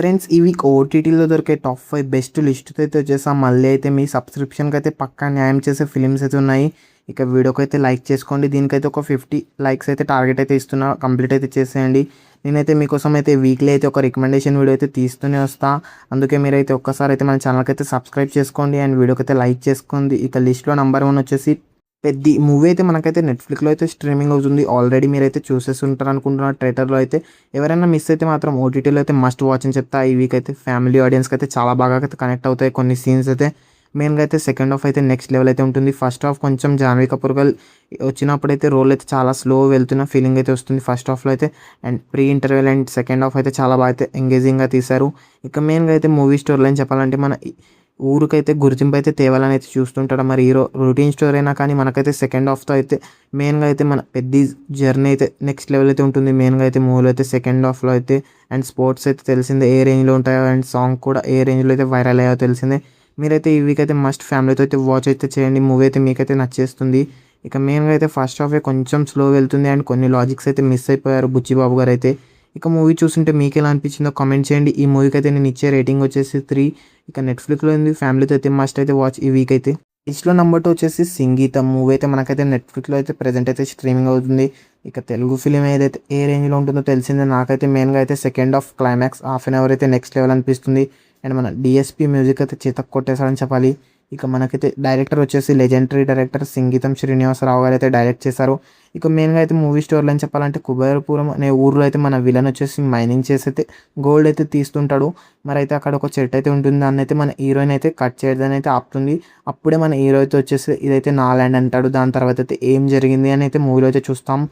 Friends ఈ week ఓటీటీలో దొరికే టాప్ 5 బెస్ట్ లిస్ట్తో అయితే వచ్చేసాం. మళ్ళీ అయితే మీ సబ్స్క్రిప్షన్కి అయితే పక్కా న్యాయం చేసే ఫిలిమ్స్ అయితే ఉన్నాయి. ఇక వీడియోకి అయితే లైక్ చేసుకోండి. దీనికైతే ఒక 50 లైక్స్ అయితే టార్గెట్ అయితే ఇస్తున్నా, కంప్లీట్ అయితే చేసేయండి. నేనైతే మీకోసం అయితే వీక్లీ అయితే ఒక రికమెండేషన్ వీడియో అయితే తీస్తూనే వస్తా. అందుకే మీరైతే ఒక్కసారి అయితే మన ఛానల్కి అయితే సబ్స్క్రైబ్ చేసుకోండి అండ్ వీడియోకి అయితే లైక్ చేసుకోండి. ఇక లిస్ట్లో నెంబర్ 1 వచ్చేసి పెద్ద మూవీ అయితే మనకైతే నెట్ఫ్లిక్స్లో అయితే స్ట్రీమింగ్ అవుతుంది. ఆల్రెడీ మీరైతే చూసేసి ఉంటారు అనుకుంటున్నారు ట్రైలర్లో అయితే. ఎవరైనా మిస్ అయితే మాత్రం ఓటీటీలో అయితే మస్ట్ వాచ్ అని చెప్తా. ఈ వీక్ అయితే ఫ్యామిలీ ఆడియన్స్కి అయితే చాలా బాగా అయితే కనెక్ట్ అవుతాయి. కొన్ని సీన్స్ అయితే మెయిన్గా అయితే సెకండ్ హాఫ్ అయితే నెక్స్ట్ లెవెల్ అయితే ఉంటుంది. ఫస్ట్ హాఫ్ కొంచెం జాన్వీ కపూర్ గారు వచ్చినప్పుడు అయితే రోల్ అయితే చాలా స్లో వెళ్తున్న ఫీలింగ్ అయితే వస్తుంది ఫస్ట్ హాఫ్లో అయితే. And pre interval and second half అయితే చాలా బాగా అయితే ఎంగేజింగ్గా తీశారు. ఇక మెయిన్గా అయితే మూవీ స్టోరీ లైన్ చెప్పాలంటే మన ఊరికైతే గుర్తింపు అయితే తేవాలని అయితే చూస్తుంటాడు. మరి హీరో రొటీన్ స్టోరీ అయినా కానీ మనకైతే సెకండ్ హాఫ్తో అయితే మెయిన్గా అయితే మన పెద్ద జర్నీ అయితే నెక్స్ట్ లెవెల్ అయితే ఉంటుంది. మెయిన్గా అయితే మూవీలో అయితే సెకండ్ హాఫ్లో అయితే అండ్ స్పోర్ట్స్ అయితే తెలిసిందే ఏ రేంజ్లో ఉంటాయో అండ్ సాంగ్ కూడా ఏ రేంజ్లో అయితే వైరల్ అయ్యో తెలిసిందే. మీరైతే ఈ వీక్ అయితే మస్ట్ ఫ్యామిలీతో అయితే వాచ్ అయితే చేయండి. మూవీ అయితే మీకైతే నచ్చేస్తుంది. ఇక మెయిన్గా అయితే ఫస్ట్ హాఫే కొంచెం స్లో వెళ్తుంది అండ్ కొన్ని లాజిక్స్ అయితే మిస్ అయిపోయారు బుచ్చిబాబు గారు అయితే. ఇక మూవీ చూస్తుంటే మీకు ఎలా అనిపించిందో కామెంట్ చేయండి. ఈ మూవీకి అయితే నేను ఇచ్చే రేటింగ్ వచ్చేసి 3. ఇక నెట్ఫ్లిక్స్లో ఉంది, ఫ్యామిలీతో అయితే మస్ట్ అయితే వాచ్ ఈ వీక్ అయితే. లిస్ట్లో నెంబర్ 2 వచ్చేసి సంగీతం మూవీ అయితే మనకైతే నెట్ఫ్లిక్స్లో అయితే ప్రజెంట్ అయితే స్ట్రీమింగ్ అవుతుంది. ఇక తెలుగు ఫిలిం ఏదైతే ఏ రేంజ్లో ఉంటుందో తెలిసిందే. నాకైతే మెయిన్గా అయితే second half climax half an hour అయితే నెక్స్ట్ లెవెల్ అనిపిస్తుంది. అండ్ మన డిఎస్పి మ్యూజిక్ అయితే చితక్ కొట్టేశారని చెప్పాలి. ఇక మనకైతే డైరెక్టర్ వచ్చేసి లెజెండరీ డైరెక్టర్ సంగీతం శ్రీనివాసరావు గారు అయితే డైరెక్ట్ చేశారు. ఇక మెయిన్గా అయితే మూవీ స్టోరీలో అని చెప్పాలంటే కుబేరపురం అనే ఊర్లో అయితే మన విలన్ వచ్చేసి మైనింగ్ చేసి అయితే గోల్డ్ అయితే తీస్తుంటాడు. మరి అయితే అక్కడ ఒక చెట్టు అయితే ఉంటుంది, దాన్ని అయితే మన హీరోయిన్ అయితే కట్ చేయడానికి అయితే ఆపుతుంది. అప్పుడే మన హీరో అయితే వచ్చేసి ఇదైతే నా ల్యాండ్ అంటాడు. దాని తర్వాత అయితే ఏం జరిగింది అని అయితే మూవీలో అయితే చూస్తాం.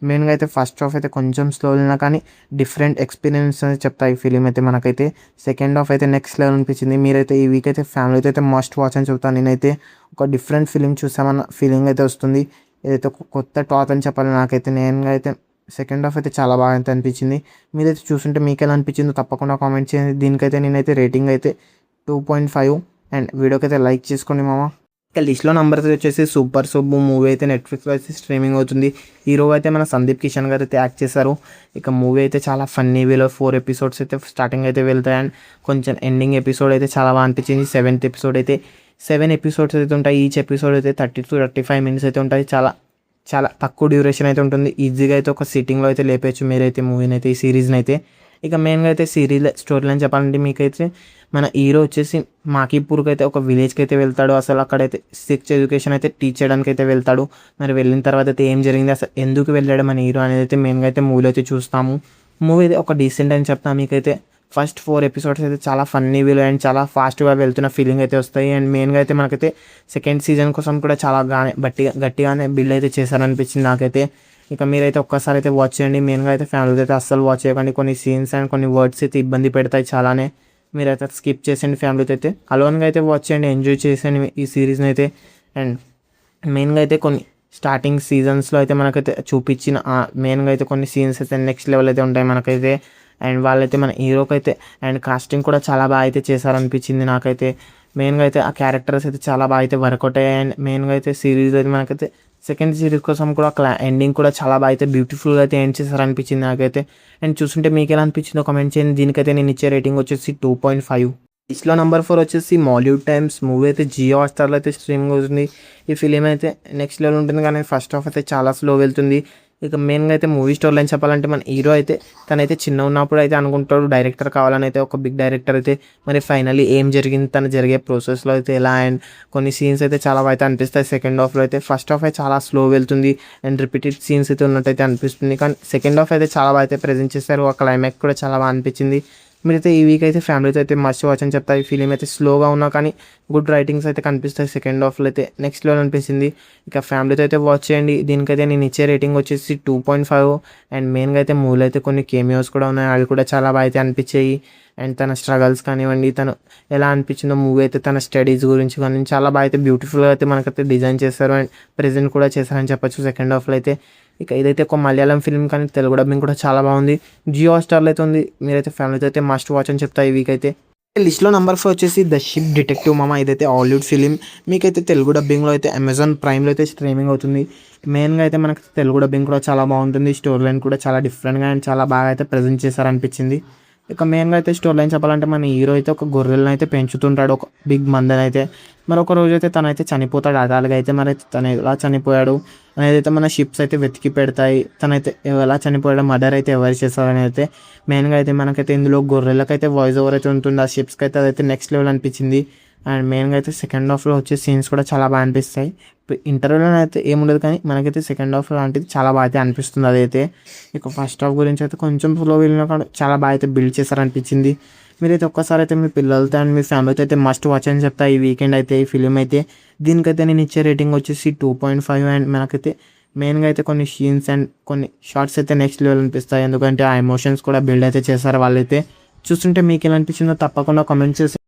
మెయిన్గా అయితే ఫస్ట్ హాఫ్ అయితే కొంచెం స్లో అయినా కానీ డిఫరెంట్ ఎక్స్పీరియన్స్ అని చెప్తా ఈ ఫిలిం అయితే మనకైతే. సెకండ్ హాఫ్ అయితే నెక్స్ట్ లెవెల్ అనిపించింది. మీరైతే ఈ వీక్ అయితే ఫ్యామిలీతో అయితే మస్ట్ వాచ్ అని చెప్తాను. నేనైతే ఒక డిఫరెంట్ ఫిలిం చూసామన్న ఫీలింగ్ అయితే వస్తుంది. ఏదైతే ఒక కొత్త టాక్ అని చెప్పాలి నాకైతే. నేనుగా అయితే సెకండ్ హాఫ్ అయితే చాలా బాగా అయితే అనిపించింది. మీరైతే చూస్తుంటే మీకు ఎలా అనిపించిందో తప్పకుండా కామెంట్ చేయండి. దీనికైతే నేనైతే రేటింగ్ అయితే 2.5 అండ్ వీడియోకి అయితే లైక్ చేసుకోండి మామ. ఇక లిస్ట్లో నెంబర్ వచ్చేసి సూపర్ సుబ్బు మూవీ అయితే నెట్ఫ్లిక్స్లో అయితే స్ట్రీమింగ్ అవుతుంది. హీరో అయితే మన సందీప్ కిషన్ గారు అయితే యాక్ట్ చేశారు. ఇక మూవీ అయితే చాలా ఫన్నీ వేలో 4 ఎపిసోడ్స్ అయితే స్టార్టింగ్ అయితే వెళ్తాయి అండ్ కొంచెం ఎండింగ్ ఎపిసోడ్ అయితే చాలా బాగా అనిపించింది. 7th ఎపిసోడ్ అయితే 7 ఎపిసోడ్స్ అయితే ఉంటాయి. ఈచ్ ఎపిసోడ్ అయితే 30 to 35 minutes అయితే ఉంటాయి. చాలా చాలా తక్కువ డ్యూరేషన్ అయితే ఉంటుంది. ఈజీగా అయితే ఒక సిట్టింగ్లో అయితే లేపేయచ్చు మీరైతే మూవీని అయితే, ఈ సిరీస్ని అయితే. ఇక మెయిన్గా అయితే సిరీస్ స్టోరీ లైన్ చెప్పాలంటే మీకైతే మన హీరో వచ్చేసి మాకీపూర్కి అయితే ఒక విలేజ్కి అయితే వెళ్తాడు. అసలు అక్కడైతే సెక్స్ ఎడ్యుకేషన్ అయితే టీచ్ చేయడానికి అయితే వెళ్తాడు. మరి వెళ్ళిన తర్వాత అయితే ఏం జరిగింది, అసలు ఎందుకు వెళ్ళాడు మన హీరో అనేది అయితే మెయిన్గా అయితే మూవీలో అయితే చూస్తాము. మూవీ అయితే ఒక డీసెంట్ అని చెప్తాను మీకైతే. ఫస్ట్ 4 ఎపిసోడ్స్ అయితే చాలా ఫన్నీ వీలు అండ్ చాలా ఫాస్ట్గా వెళ్తున్న ఫీలింగ్ అయితే వస్తాయి. అండ్ మెయిన్గా అయితే మనకైతే సెకండ్ సీజన్ కోసం కూడా చాలా గట్టిగానే బిల్డ్ అయితే చేశారనిపించింది నాకైతే. ఇక మీరైతే ఒక్కసారి అయితే వాచ్ చేయండి. మెయిన్గా అయితే ఫ్యామిలీతో అయితే అస్సలు వాచ్ చేయకండి. కొన్ని సీన్స్ అండ్ కొన్ని వర్డ్స్ అయితే ఇబ్బంది పెడతాయి చాలానే. మీరైతే స్కిప్ చేసేయండి. ఫ్యామిలీతో అయితే అలోన్గా అయితే వాచ్ చేయండి, ఎంజాయ్ చేసేయండి ఈ సిరీస్ని అయితే. అండ్ మెయిన్గా అయితే కొన్ని స్టార్టింగ్ సీజన్స్లో అయితే మనకైతే చూపించిన మెయిన్గా అయితే కొన్ని సీన్స్ అయితే నెక్స్ట్ లెవెల్ అయితే ఉంటాయి మనకైతే. అండ్ వాళ్ళైతే మన హీరోకి అయితే అండ్ కాస్టింగ్ కూడా చాలా బాగా అయితే చేశారనిపించింది నాకైతే. మెయిన్గా అయితే ఆ క్యారెక్టర్స్ అయితే చాలా బాగా అయితే వర్కౌట్ అయ్యాయి. అండ్ మెయిన్గా అయితే సిరీస్ అయితే మనకైతే సెకండ్ సిరీస్ కోసం కూడా ఎండింగ్ కూడా చాలా బాగా అయితే బ్యూటిఫుల్గా అయితే ఎండ్ చేశారనిపించింది నాకైతే. అండ్ చూస్తుంటే మీకు ఎలా అనిపించిందో కామెంట్ చేయండి. దీనికైతే నేను ఇచ్చే రేటింగ్ వచ్చేసి 2.5. లిస్ట్లో నెంబర్ 4 వచ్చేసి మాలీవుడ్ టైమ్స్ మూవీ అయితే జియో హాట్స్టార్లో అయితే స్ట్రీమింగ్ అవుతుంది. ఈ ఫిలిం అయితే నెక్స్ట్ లెవెల్ ఉంటుంది కానీ ఫస్ట్ హాఫ్ అయితే చాలా స్లో వెళ్తుంది. ఇక మెయిన్గా అయితే మూవీ స్టోరీ లైన్ చెప్పాలంటే మన హీరో అయితే తనైతే చిన్న ఉన్నప్పుడు అయితే అనుకుంటాడు డైరెక్టర్ కావాలని అయితే, ఒక బిగ్ డైరెక్టర్ అయితే. మరి ఫైనల్లీ ఏం జరిగింది, తను జరిగే ప్రాసెస్లో అయితే ఎలా అండ్ కొన్ని సీన్స్ అయితే చాలా అయితే అనిపిస్తాయి సెకండ్ హాఫ్లో అయితే. ఫస్ట్ హాఫ్ అయితే చాలా స్లో వెళ్తుంది అండ్ రిపీటెడ్ సీన్స్ అయితే ఉన్నట్టయితే అనిపిస్తుంది. కానీ సెకండ్ హాఫ్ అయితే చాలా బాగా అయితే ప్రజెంట్ చేస్తారు. ఆ క్లైమాక్స్ కూడా చాలా బాగా అనిపించింది. మీరైతే ఈ వీక్ అయితే ఫ్యామిలీతో అయితే మస్ట్ వాచ్ అని చెప్తారు. ఈ ఫిలిం అయితే స్లోగా ఉన్నా కానీ గుడ్ రైటింగ్స్ అయితే కనిపిస్తాయి సెకండ్ హాఫ్లో అయితే. నెక్స్ట్ లెవెల్ అనిపించింది. ఇక ఫ్యామిలీతో అయితే వాచ్ చేయండి. దీనికైతే నేను ఇచ్చే రేటింగ్ వచ్చేసి 2.5. అండ్ మెయిన్గా అయితే మూవీలో అయితే కొన్ని కేమియోస్ కూడా ఉన్నాయి, అవి కూడా చాలా బాగా అయితే అనిపించాయి. అండ్ తన స్ట్రగల్స్ కానివ్వండి, తను ఎలా అనిపించిందో మూవీ అయితే, తన స్టడీస్ గురించి కానీ చాలా బాగా అయితే బ్యూటిఫుల్గా అయితే మనకైతే డిజైన్ చేస్తారు అండ్ ప్రెజెంట్ కూడా చేశారని చెప్పొచ్చు సెకండ్ హాఫ్లో అయితే. ఇక ఇదైతే ఒక మలయాళం ఫిల్మ్ కానీ తెలుగు డబ్బింగ్ కూడా చాలా బాగుంది. జియో హాట్స్టార్లో అయితే ఉంది. మీరైతే ఫ్యామిలీతో అయితే మస్ట్ వాచ్ అని చెప్తా ఈ వీక్ అయితే. లిస్ట్లో నెంబర్ 4 వచ్చేసి ద షిప్ డిటెక్టివ్ మామ. ఇదైతే హాలీవుడ్ ఫిలిం. మీకైతే తెలుగు డబ్బింగ్లో అయితే అమెజాన్ ప్రైమ్లో అయితే స్ట్రీమింగ్ అవుతుంది. మెయిన్గా అయితే మనకి తెలుగు డబ్బింగ్ కూడా చాలా బాగుంటుంది. స్టోరీ లైన్ కూడా చాలా డిఫరెంట్గా అండ్ చాలా బాగా అయితే ప్రజెంట్ చేశారనిపించింది. ఇక మెయిన్గా అయితే స్టోరీ లైన్ చెప్పాలంటే మన హీరో అయితే ఒక గొర్రెలను అయితే పెంచుతుంటాడు, ఒక బిగ్ మందని అయితే. మరి ఒక రోజు అయితే తనైతే చనిపోతాడు అకాలుగా అయితే. మరి తను ఎలా చనిపోయాడు అనేది అయితే మన షిప్స్ అయితే వెతికి పెడతాయి. తనైతే ఎలా చనిపోయాడు, మర్డర్ అయితే ఎవరు చేస్తారని అయితే మెయిన్గా అయితే మనకైతే ఇందులో గొర్రెలకైతే వాయిస్ ఓవర్ అయితే ఉంటుంది, ఆ షిప్స్కి అయితే అదైతే నెక్స్ట్ లెవెల్ అనిపించింది. అండ్ మెయిన్గా అయితే సెకండ్ హాఫ్లో వచ్చే సీన్స్ కూడా చాలా బాగా అనిపిస్తాయి. ఇంటర్వ్యూలో అయితే ఏముండదు కానీ మనకైతే సెకండ్ హాఫ్ లాంటిది చాలా బాగా అయితే అనిపిస్తుంది అదైతే. ఇక ఫస్ట్ హాఫ్ గురించి అయితే కొంచెం ఫ్లో వెళ్ళినా కూడా చాలా బాగా అయితే బిల్డ్ చేశారనిపించింది. మీరైతే ఒక్కసారి అయితే మీ పిల్లలతో అండ్ మీ ఫ్యామిలీతో అయితే మస్ట్ వాచ్ అని చెప్తా ఈ వీకెండ్ అయితే ఈ ఫిలిం అయితే. దీనికైతే నేను ఇచ్చే రేటింగ్ వచ్చేసి 2.5. అండ్ మనకైతే మెయిన్గా అయితే కొన్ని సీన్స్ అండ్ కొన్ని షార్ట్స్ అయితే నెక్స్ట్ లెవెల్ అనిపిస్తాయి, ఎందుకంటే ఆ ఎమోషన్స్ కూడా బిల్డ్ అయితే చేశారు వాళ్ళైతే. చూస్తుంటే మీకు ఎలా అనిపించిందో తప్పకుండా కామెంట్ చేసి